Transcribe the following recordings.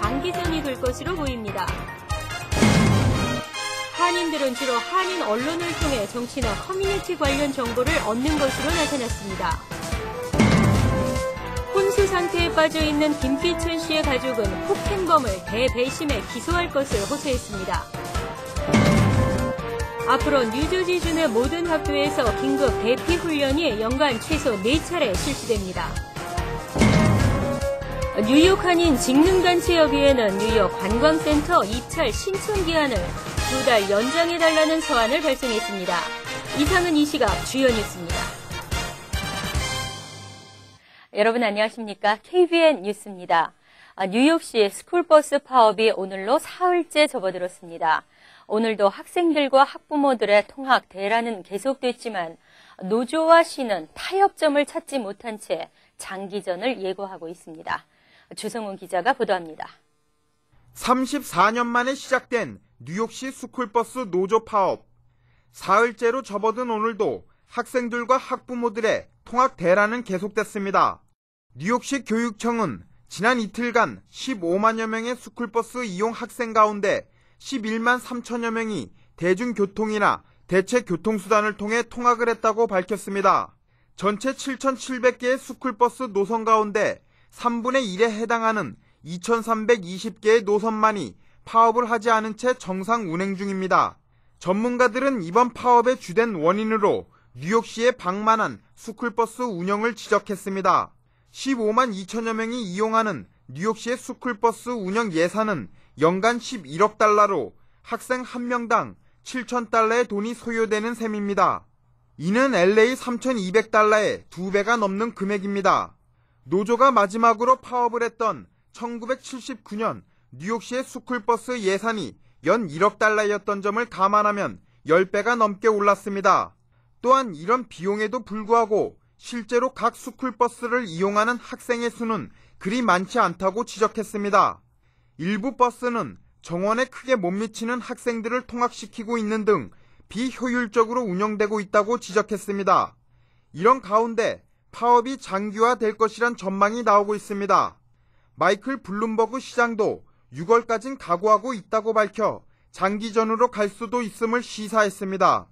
장기전이 될 것으로 보입니다. 한인들은 주로 한인 언론을 통해 정치나 커뮤니티 관련 정보를 얻는 것으로 나타났습니다. 혼수 상태에 빠져 있는 김기춘 씨의 가족은 폭행범을 대배심에 기소할 것을 호소했습니다. 앞으로 뉴저지주 내 모든 학교에서 긴급 대피 훈련이 연간 최소 4차례 실시됩니다. 뉴욕 한인 직능단체협의회는 뉴욕 관광센터 입찰 신청 기한을 2달 연장해달라는 서한을 발송했습니다. 이상은 이 시각 주요 뉴스입니다. 여러분 안녕하십니까? KBN 뉴스입니다. 뉴욕시 스쿨버스 파업이 오늘로 사흘째 접어들었습니다. 오늘도 학생들과 학부모들의 통학 대란은 계속됐지만 노조와 시는 타협점을 찾지 못한 채 장기전을 예고하고 있습니다. 주성훈 기자가 보도합니다. 34년 만에 시작된 뉴욕시 스쿨버스 노조 파업. 사흘째로 접어든 오늘도 학생들과 학부모들의 통학 대란은 계속됐습니다. 뉴욕시 교육청은 지난 이틀간 15만여 명의 스쿨버스 이용 학생 가운데 11만 3천여 명이 대중교통이나 대체 교통수단을 통해 통학을 했다고 밝혔습니다. 전체 7,700개의 스쿨버스 노선 가운데 3분의 1에 해당하는 2,320개의 노선만이 파업을 하지 않은 채 정상 운행 중입니다. 전문가들은 이번 파업의 주된 원인으로 뉴욕시의 방만한 스쿨버스 운영을 지적했습니다. 15만 2천여 명이 이용하는 뉴욕시의 스쿨버스 운영 예산은 연간 11억 달러로 학생 한 명당 7,000달러의 돈이 소요되는 셈입니다. 이는 LA 3,200달러의 2배가 넘는 금액입니다. 노조가 마지막으로 파업을 했던 1979년 뉴욕시의 스쿨버스 예산이 연 1억 달러였던 점을 감안하면 10배가 넘게 올랐습니다. 또한 이런 비용에도 불구하고 실제로 각 스쿨버스를 이용하는 학생의 수는 그리 많지 않다고 지적했습니다. 일부 버스는 정원에 크게 못 미치는 학생들을 통학시키고 있는 등 비효율적으로 운영되고 있다고 지적했습니다. 이런 가운데 파업이 장기화될 것이란 전망이 나오고 있습니다. 마이클 블룸버그 시장도 6월까진 각오하고 있다고 밝혀 장기전으로 갈 수도 있음을 시사했습니다.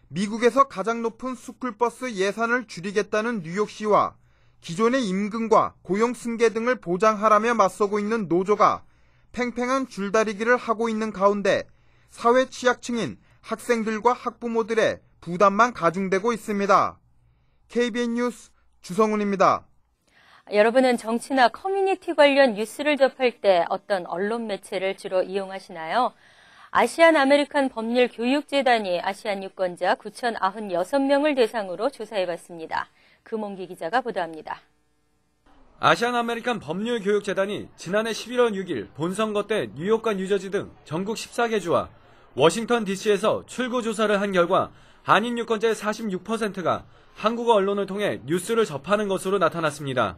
미국에서 가장 높은 스쿨버스 예산을 줄이겠다는 뉴욕시와 기존의 임금과 고용 승계 등을 보장하라며 맞서고 있는 노조가 팽팽한 줄다리기를 하고 있는 가운데 사회 취약층인 학생들과 학부모들의 부담만 가중되고 있습니다. KBN 뉴스 주성훈입니다. 여러분은 정치나 커뮤니티 관련 뉴스를 접할 때 어떤 언론 매체를 주로 이용하시나요? 아시안 아메리칸 법률 교육재단이 아시안 유권자 9,096명을 대상으로 조사해봤습니다. 금홍기 기자가 보도합니다. 아시안 아메리칸 법률 교육재단이 지난해 11월 6일 본선거 때 뉴욕과 뉴저지 등 전국 14개 주와 워싱턴 DC에서 출구 조사를 한 결과 한인 유권자의 46%가 한국어 언론을 통해 뉴스를 접하는 것으로 나타났습니다.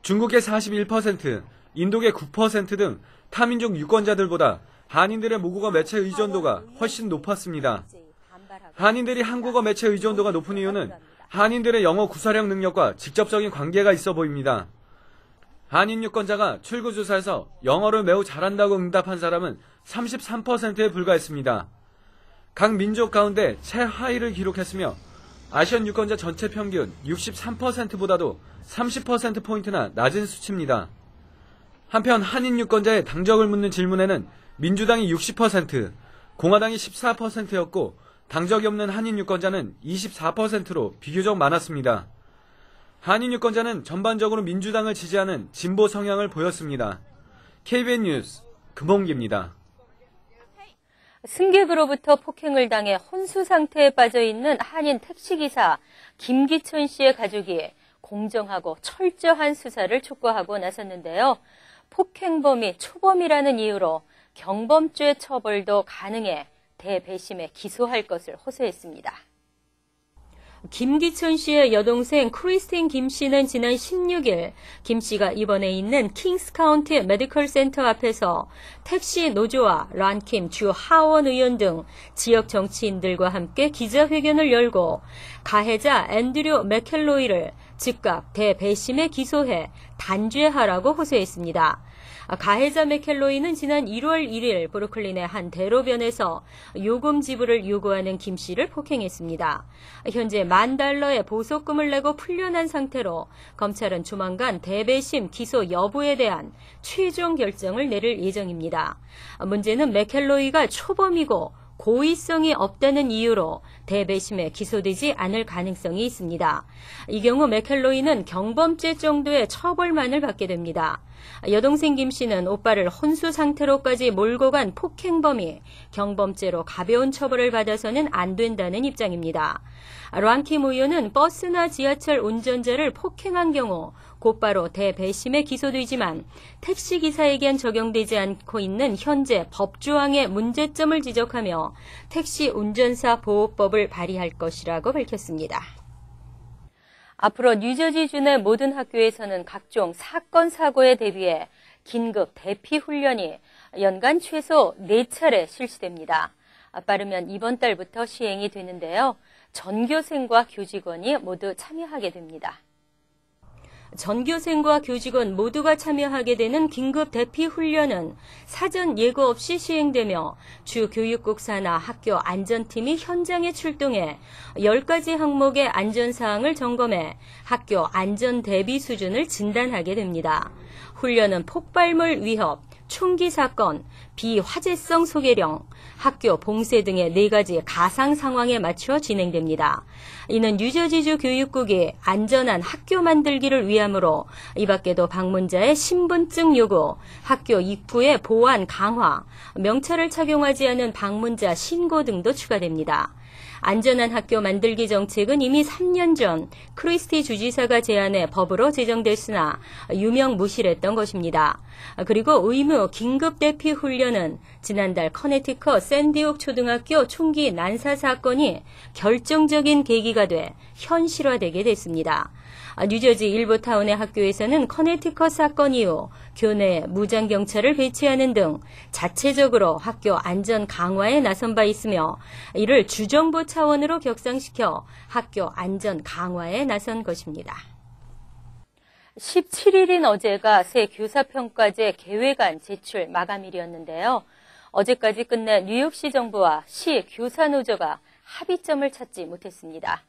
중국의 41%, 인도의 9% 등 타민족 유권자들보다 한인들의 모국어 매체 의존도가 훨씬 높았습니다. 한인들이 한국어 매체 의존도가 높은 이유는 한인들의 영어 구사력 능력과 직접적인 관계가 있어 보입니다. 한인 유권자가 출구조사에서 영어를 매우 잘한다고 응답한 사람은 33%에 불과했습니다. 각 민족 가운데 최하위를 기록했으며 아시안 유권자 전체 평균 63%보다도 30%포인트나 낮은 수치입니다. 한편 한인 유권자의 당적을 묻는 질문에는 민주당이 60%, 공화당이 14%였고 당적이 없는 한인 유권자는 24%로 비교적 많았습니다. 한인 유권자는 전반적으로 민주당을 지지하는 진보 성향을 보였습니다. KBN 뉴스 금홍기입니다. 승객으로부터 폭행을 당해 혼수 상태에 빠져 있는 한인 택시기사 김기춘 씨의 가족이 공정하고 철저한 수사를 촉구하고 나섰는데요. 폭행범이 초범이라는 이유로 경범죄 처벌도 가능해 대배심에 기소할 것을 호소했습니다. 김기춘 씨의 여동생 크리스틴 김 씨는 지난 16일 김 씨가 입원해 있는 킹스 카운티 메디컬 센터 앞에서 택시 노조와 란킴 주 하원 의원 등 지역 정치인들과 함께 기자회견을 열고 가해자 앤드류 맥켈로이를 즉각 대배심에 기소해 단죄하라고 호소했습니다. 가해자 맥켈로이는 지난 1월 1일 브루클린의 한 대로변에서 요금 지불을 요구하는 김 씨를 폭행했습니다. 현재 $10,000의 보석금을 내고 풀려난 상태로 검찰은 조만간 대배심 기소 여부에 대한 최종 결정을 내릴 예정입니다. 문제는 맥켈로이가 초범이고 고의성이 없다는 이유로 대배심에 기소되지 않을 가능성이 있습니다. 이 경우 맥켈로이는 경범죄 정도의 처벌만을 받게 됩니다. 여동생 김 씨는 오빠를 혼수 상태로까지 몰고 간 폭행범이 경범죄로 가벼운 처벌을 받아서는 안 된다는 입장입니다. 랑킴 의원은 버스나 지하철 운전자를 폭행한 경우 곧바로 대배심에 기소되지만 택시기사에겐 적용되지 않고 있는 현재 법조항의 문제점을 지적하며 택시 운전사 보호법을 발의할 것이라고 밝혔습니다. 앞으로 뉴저지주 내 모든 학교에서는 각종 사건, 사고에 대비해 긴급 대피 훈련이 연간 최소 4차례 실시됩니다. 빠르면 이번 달부터 시행이 되는데요. 전교생과 교직원이 모두 참여하게 됩니다. 전교생과 교직원 모두가 참여하게 되는 긴급 대피 훈련은 사전 예고 없이 시행되며 주 교육국 산하 학교 안전팀이 현장에 출동해 10가지 항목의 안전사항을 점검해 학교 안전 대비 수준을 진단하게 됩니다. 훈련은 폭발물 위협, 총기 사건, 비화재성 소개령, 학교 봉쇄 등의 4가지 가상 상황에 맞춰 진행됩니다. 이는 뉴저지주 교육국이 안전한 학교 만들기를 위함으로 이 밖에도 방문자의 신분증 요구, 학교 입구의 보안 강화, 명찰을 착용하지 않은 방문자 신고 등도 추가됩니다. 안전한 학교 만들기 정책은 이미 3년 전 크리스티 주지사가 제안해 법으로 제정됐으나 유명무실했던 것입니다. 그리고 의무 긴급 대피 훈련은 지난달 커네티컷 샌디옥 초등학교 총기 난사 사건이 결정적인 계기가 돼 현실화되게 됐습니다. 뉴저지 일부 타운의 학교에서는 커네티컷 사건 이후 교내에 무장경찰을 배치하는 등 자체적으로 학교 안전 강화에 나선 바 있으며 이를 주정부 차원으로 격상시켜 학교 안전 강화에 나선 것입니다. 17일인 어제가 새 교사평가제 계획안 제출 마감일이었는데요. 어제까지 끝낸 뉴욕시 정부와 시 교사노조가 합의점을 찾지 못했습니다.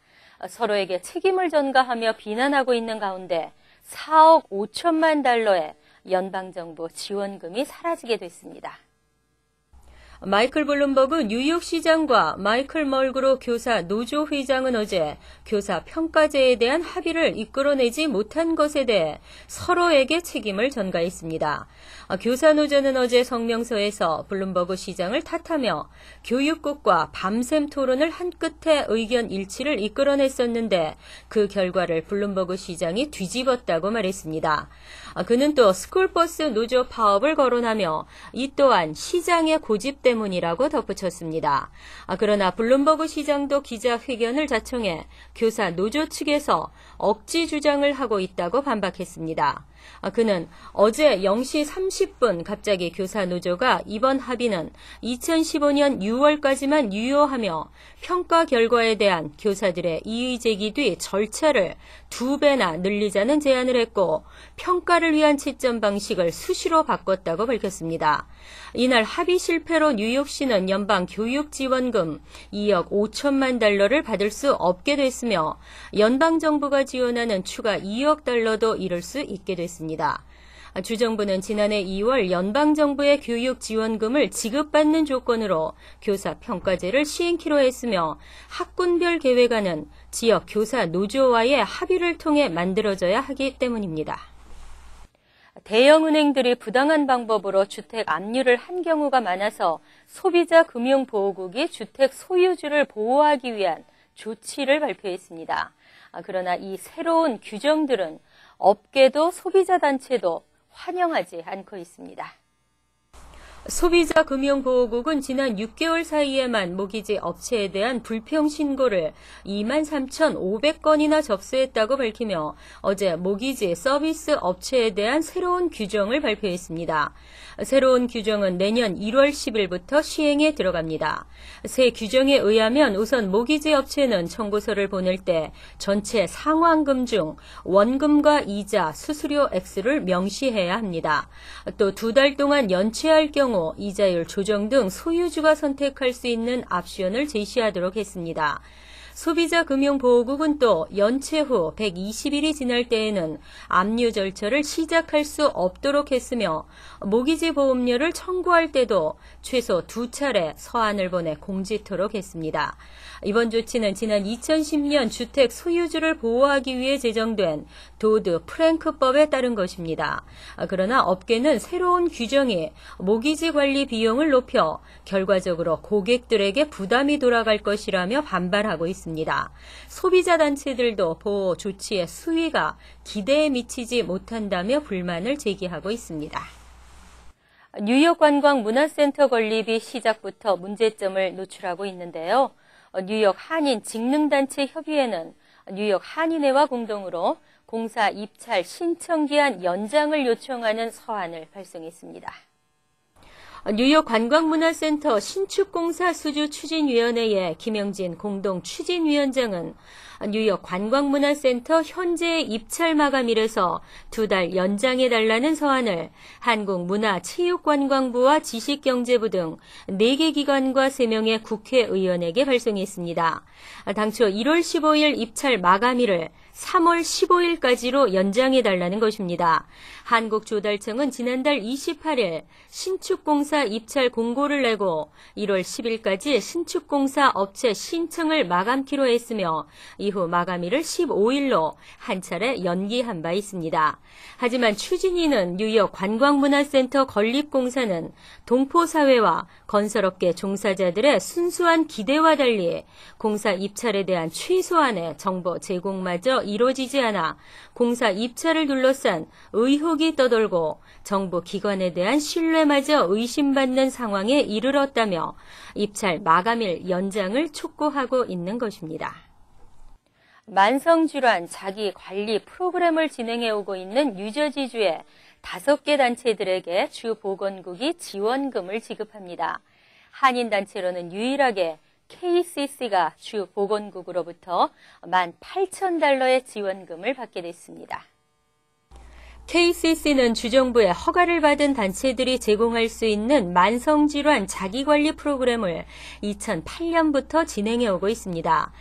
서로에게 책임을 전가하며 비난하고 있는 가운데 4억 5천만 달러의 연방정부 지원금이 사라지게 됐습니다. 마이클 블룸버그 뉴욕시장과 마이클 멀그로 교사 노조 회장은 어제 교사 평가제에 대한 합의를 이끌어내지 못한 것에 대해 서로에게 책임을 전가했습니다. 교사 노조는 어제 성명서에서 블룸버그 시장을 탓하며 교육국과 밤샘 토론을 한 끝에 의견 일치를 이끌어냈었는데 그 결과를 블룸버그 시장이 뒤집었다고 말했습니다. 그는 또 스쿨버스 노조 파업을 거론하며 이 또한 시장의 고집 때문이라고 덧붙였습니다. 그러나 블룸버그 시장도 기자회견을 자청해 교사 노조 측에서 억지 주장을 하고 있다고 반박했습니다. 그는 어제 0시 30분 갑자기 교사 노조가 이번 합의는 2015년 6월까지만 유효하며 평가 결과에 대한 교사들의 이의 제기 뒤 절차를 2배나 늘리자는 제안을 했고 평가를 위한 채점 방식을 수시로 바꿨다고 밝혔습니다. 이날 합의 실패로 뉴욕시는 연방 교육 지원금 2억 5천만 달러를 받을 수 없게 됐으며 연방정부가 지원하는 추가 2억 달러도 잃을 수 있게 됐습니다. 주정부는 지난해 2월 연방정부의 교육 지원금을 지급받는 조건으로 교사 평가제를 시행키로 했으며 학군별 계획안은 지역 교사 노조와의 합의를 통해 만들어져야 하기 때문입니다. 대형은행들이 부당한 방법으로 주택 압류를 한 경우가 많아서 소비자금융보호국이 주택 소유주를 보호하기 위한 조치를 발표했습니다. 그러나 이 새로운 규정들은 업계도 소비자단체도 환영하지 않고 있습니다. 소비자금융보호국은 지난 6개월 사이에만 모기지 업체에 대한 불평 신고를 23,500건이나 접수했다고 밝히며 어제 모기지 서비스 업체에 대한 새로운 규정을 발표했습니다. 새로운 규정은 내년 1월 10일부터 시행에 들어갑니다. 새 규정에 의하면 우선 모기지 업체는 청구서를 보낼 때 전체 상환금 중 원금과 이자, 수수료 액수를 명시해야 합니다. 또 2달 동안 연체할 경우 이자율 조정 등 소유주가 선택할 수 있는 옵션을 제시하도록 했습니다. 소비자금융보호국은 또 연체 후 120일이 지날 때에는 압류 절차를 시작할 수 없도록 했으며 모기지 보험료를 청구할 때도 최소 2차례 서한을 보내 공지토록 했습니다. 이번 조치는 지난 2010년 주택 소유주를 보호하기 위해 제정된 도드 프랭크법에 따른 것입니다. 그러나 업계는 새로운 규정이 모기지 관리 비용을 높여 결과적으로 고객들에게 부담이 돌아갈 것이라며 반발하고 있습니다. 소비자 단체들도 보호 조치의 수위가 기대에 미치지 못한다며 불만을 제기하고 있습니다. 뉴욕 관광문화센터 건립이 시작부터 문제점을 노출하고 있는데요. 뉴욕 한인 직능단체 협의회는 뉴욕 한인회와 공동으로 공사 입찰 신청기한 연장을 요청하는 서한을 발송했습니다. 뉴욕 관광문화센터 신축공사 수주 추진위원회의 김영진 공동 추진위원장은 뉴욕 관광문화센터 현재 입찰 마감일에서 2달 연장해달라는 서한을 한국문화체육관광부와 지식경제부 등 4개 기관과 3명의 국회의원에게 발송했습니다. 당초 1월 15일 입찰 마감일을 3월 15일까지로 연장해달라는 것입니다. 한국조달청은 지난달 28일 신축공사 입찰 공고를 내고 1월 10일까지 신축공사 업체 신청을 마감키로 했으며 이후 마감일을 15일로 한 차례 연기한 바 있습니다. 하지만 추진위는 뉴욕 관광문화센터 건립공사는 동포사회와 건설업계 종사자들의 순수한 기대와 달리 공사 입찰에 대한 최소한의 정보 제공마저 이루어지지 않아 공사 입찰을 둘러싼 의혹이 떠돌고 정부 기관에 대한 신뢰마저 의심받는 상황에 이르렀다며 입찰 마감일 연장을 촉구하고 있는 것입니다. 만성질환 자기관리 프로그램을 진행해오고 있는 뉴저지주의 5개 단체들에게 주 보건국이 지원금을 지급합니다. 한인단체로는 유일하게 KCC가 주 보건국으로부터 $18,000의 지원금을 받게 됐습니다. KCC는 주정부의 허가를 받은 단체들이 제공할 수 있는 만성질환 자기관리 프로그램을 2008년부터 진행해오고 있습니다.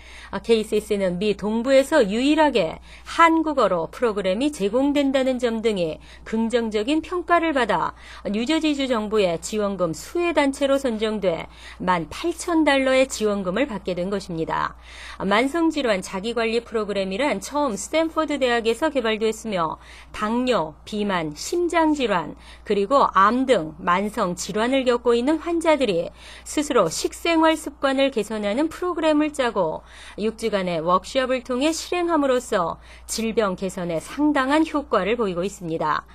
KCC는 미 동부에서 유일하게 한국어로 프로그램이 제공된다는 점 등이 긍정적인 평가를 받아 뉴저지주 정부의 지원금 수혜 단체로 선정돼 $18,000의 지원금을 받게 된 것입니다. 만성질환 자기관리 프로그램이란 처음 스탠포드 대학에서 개발됐으며 당뇨, 비만, 심장질환, 그리고 암 등 만성 질환을 겪고 있는 환자들이 스스로 식생활 습관을 개선하는 프로그램을 짜고 6주간의 워크숍을 통해 실행함으로써 질병 개선에 상당한 효과를 보이고 있습니다.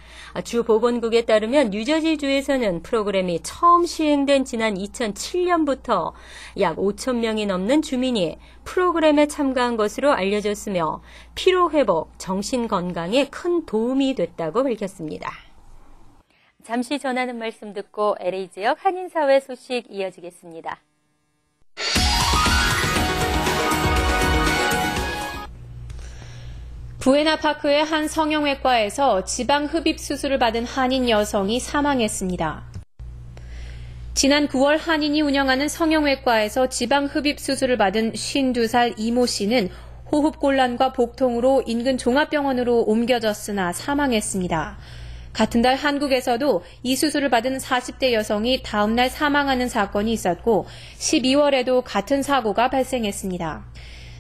주 보건국에 따르면 뉴저지주에서는 프로그램이 처음 시행된 지난 2007년부터 약 5,000명이 넘는 주민이 프로그램에 참가한 것으로 알려졌으며 피로회복, 정신건강에 큰 도움이 됐다고 밝혔습니다. 잠시 전하는 말씀 듣고 LA 지역 한인사회 소식 이어지겠습니다. 부에나파크의 한 성형외과에서 지방흡입 수술을 받은 한인 여성이 사망했습니다. 지난 9월 한인이 운영하는 성형외과에서 지방흡입 수술을 받은 52살 이모 씨는 호흡곤란과 복통으로 인근 종합병원으로 옮겨졌으나 사망했습니다. 같은 달 한국에서도 이 수술을 받은 40대 여성이 다음 날 사망하는 사건이 있었고 12월에도 같은 사고가 발생했습니다.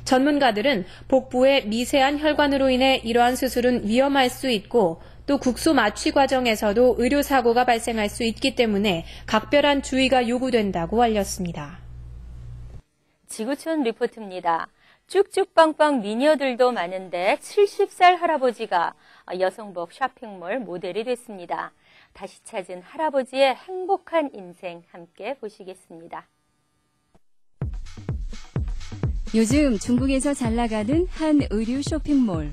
전문가들은 복부의 미세한 혈관으로 인해 이러한 수술은 위험할 수 있고 또 국소 마취 과정에서도 의료사고가 발생할 수 있기 때문에 각별한 주의가 요구된다고 알렸습니다. 지구촌 리포트입니다. 쭉쭉빵빵 미녀들도 많은데 70살 할아버지가 여성복 쇼핑몰 모델이 됐습니다. 다시 찾은 할아버지의 행복한 인생 함께 보시겠습니다. 요즘 중국에서 잘 나가는 한 의류 쇼핑몰.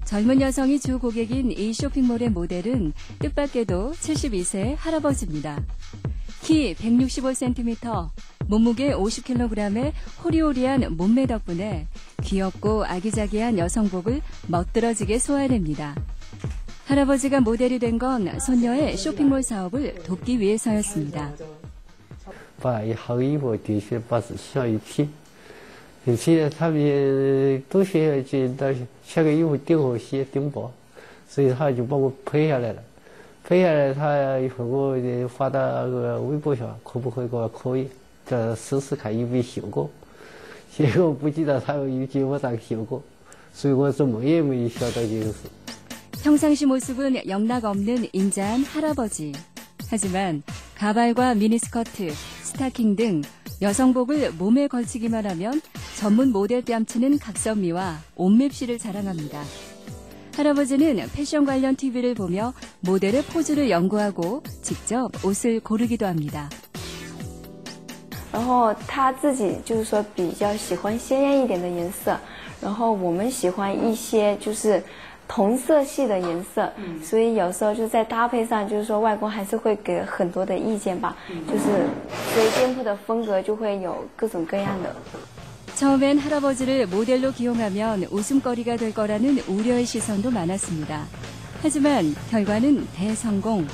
젊은 여성이 주 고객인 이 쇼핑몰의 모델은 뜻밖에도 72세 할아버지입니다. 키 165cm, 몸무게 50kg의 호리호리한 몸매 덕분에 귀엽고 아기자기한 여성복을 멋들어지게 소화해냅니다. 할아버지가 모델이 된 건 손녀의 쇼핑몰 사업을 돕기 위해서였습니다. 把好衣服的确把效益提。现在他们都需要下个衣服订好鞋订包，所以他就把我拍下来了。拍下来，他一会儿我发到个微博上，可不可以？我可以，这试试看有没有效果。结果不知道他有给我啥个效果，所以我做梦也没想到这个事。 평상시 모습은 영락 없는 인자한 할아버지. 하지만 가발과 미니스커트, 스타킹 등 여성복을 몸에 걸치기만 하면 전문 모델 뺨치는 각선미와 옷맵시를 자랑합니다. 할아버지는 패션 관련 TV를 보며 모델의 포즈를 연구하고 직접 옷을 고르기도 합니다. 然后他自己就是说比较喜欢鲜艳一点的颜色，然后我们喜欢一些就是同色系的颜色，所以有时候就在搭配上，就是说外公还是会给很多的意见吧，就是所以店铺的风格就会有各种各样的。 처음엔 할아버지를 모델로 기용하면 웃음거리가 될 거라는 우려의 시선도 많았습니다. 하지만 결과는 대성공.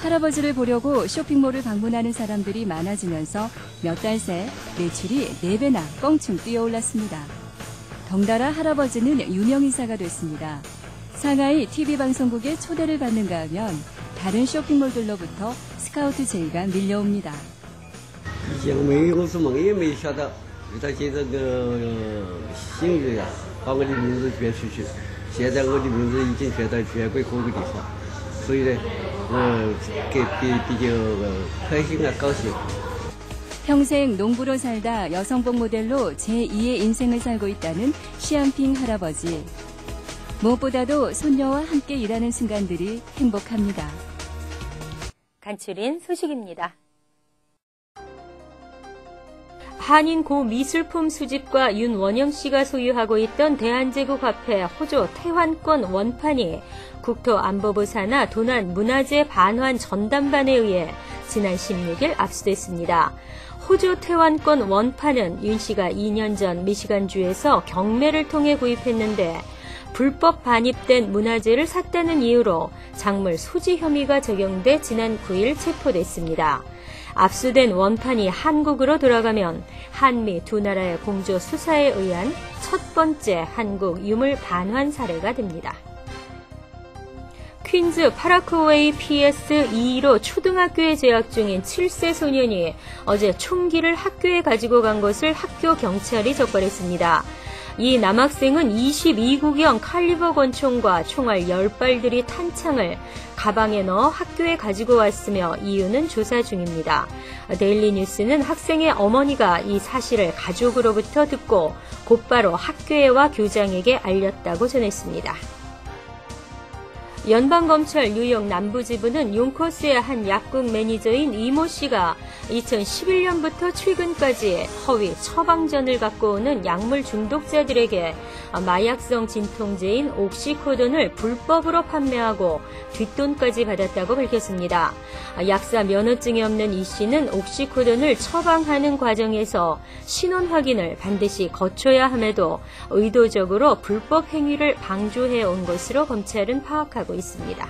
할아버지를 보려고 쇼핑몰을 방문하는 사람들이 많아지면서 몇 달 새 매출이 4배나 껑충 뛰어올랐습니다. 덩달아 할아버지는 유명인사가 됐습니다. 상하이 TV방송국에 초대를 받는가 하면 다른 쇼핑몰들로부터 스카우트 제의가 밀려옵니다. 以前没有做梦也没想到，他借这个幸运呀，把我的名字宣出去。现在我的名字已经传到全国各个地方，所以呢，比较开心啊，高兴。 평생 농부로 살다 여성복 모델로 제2의 인생을 살고 있다는 시안핑 할아버지. 무엇보다도 손녀와 함께 일하는 순간들이 행복합니다. 간추린 소식입니다. 한인 고미술품 수집가 윤원영 씨가 소유하고 있던 대한제국화폐 호조 태환권 원판이 국토안보부 산하 도난 문화재 반환 전담반에 의해 지난 16일 압수됐습니다. 호조 태환권 원판은 윤 씨가 2년 전 미시간주에서 경매를 통해 구입했는데 불법 반입된 문화재를 샀다는 이유로 작물 소지 혐의가 적용돼 지난 9일 체포됐습니다. 압수된 원판이 한국으로 돌아가면 한미 두 나라의 공조 수사에 의한 첫 번째 한국 유물 반환 사례가 됩니다. 퀸즈 파라크웨이 PS2로 초등학교에 재학 중인 7세 소년이 어제 총기를 학교에 가지고 간 것을 학교 경찰이 적발했습니다. 이 남학생은 22구경 칼리버 권총과 총알 10발들이 탄 창을 가방에 넣어 학교에 가지고 왔으며 이유는 조사 중입니다. 데일리 뉴스는 학생의 어머니가 이 사실을 가족으로부터 듣고 곧바로 학교에와 교장에게 알렸다고 전했습니다. 연방검찰 뉴욕 남부지부는 용커스의 한 약국 매니저인 이모 씨가 2011년부터 최근까지 허위 처방전을 갖고 오는 약물 중독자들에게 마약성 진통제인 옥시코돈을 불법으로 판매하고 뒷돈까지 받았다고 밝혔습니다. 약사 면허증이 없는 이 씨는 옥시코돈을 처방하는 과정에서 신원 확인을 반드시 거쳐야 함에도 의도적으로 불법 행위를 방조해 온 것으로 검찰은 파악하고 있습니다.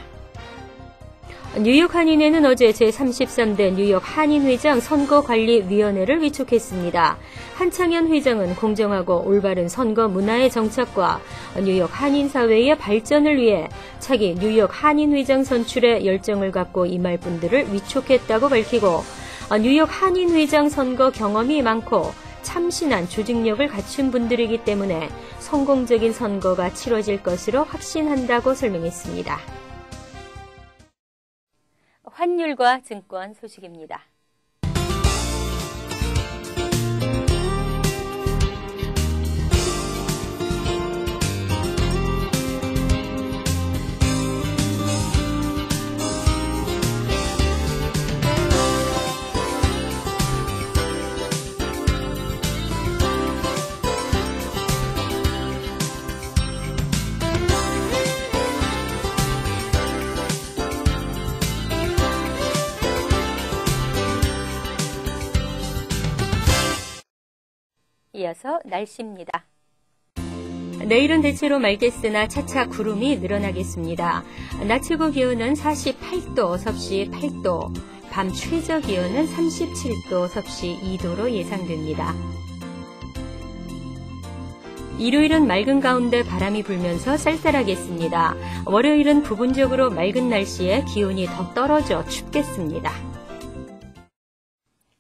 뉴욕 한인회는 어제 제33대 뉴욕 한인회장 선거관리위원회를 위촉했습니다. 한창현 회장은 공정하고 올바른 선거 문화의 정착과 뉴욕 한인사회의 발전을 위해 차기 뉴욕 한인회장 선출에 열정을 갖고 임할 분들을 위촉했다고 밝히고 뉴욕 한인회장 선거 경험이 많고 참신한 조직력을 갖춘 분들이기 때문에 성공적인 선거가 치러질 것으로 확신한다고 설명했습니다. 환율과 증권 소식입니다. 이어서 날씨입니다. 내일은 대체로 맑겠으나 차차 구름이 늘어나겠습니다. 낮 최고 기온은 48도, 섭씨 8도, 밤 최저 기온은 37도, 섭씨 2도로 예상됩니다. 일요일은 맑은 가운데 바람이 불면서 쌀쌀하겠습니다. 월요일은 부분적으로 맑은 날씨에 기온이 더 떨어져 춥겠습니다.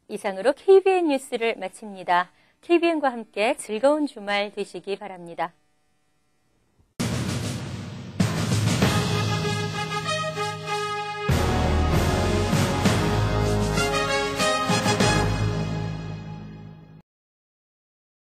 이상으로 KBN 뉴스를 마칩니다. KBN과 함께 즐거운 주말 되시기 바랍니다.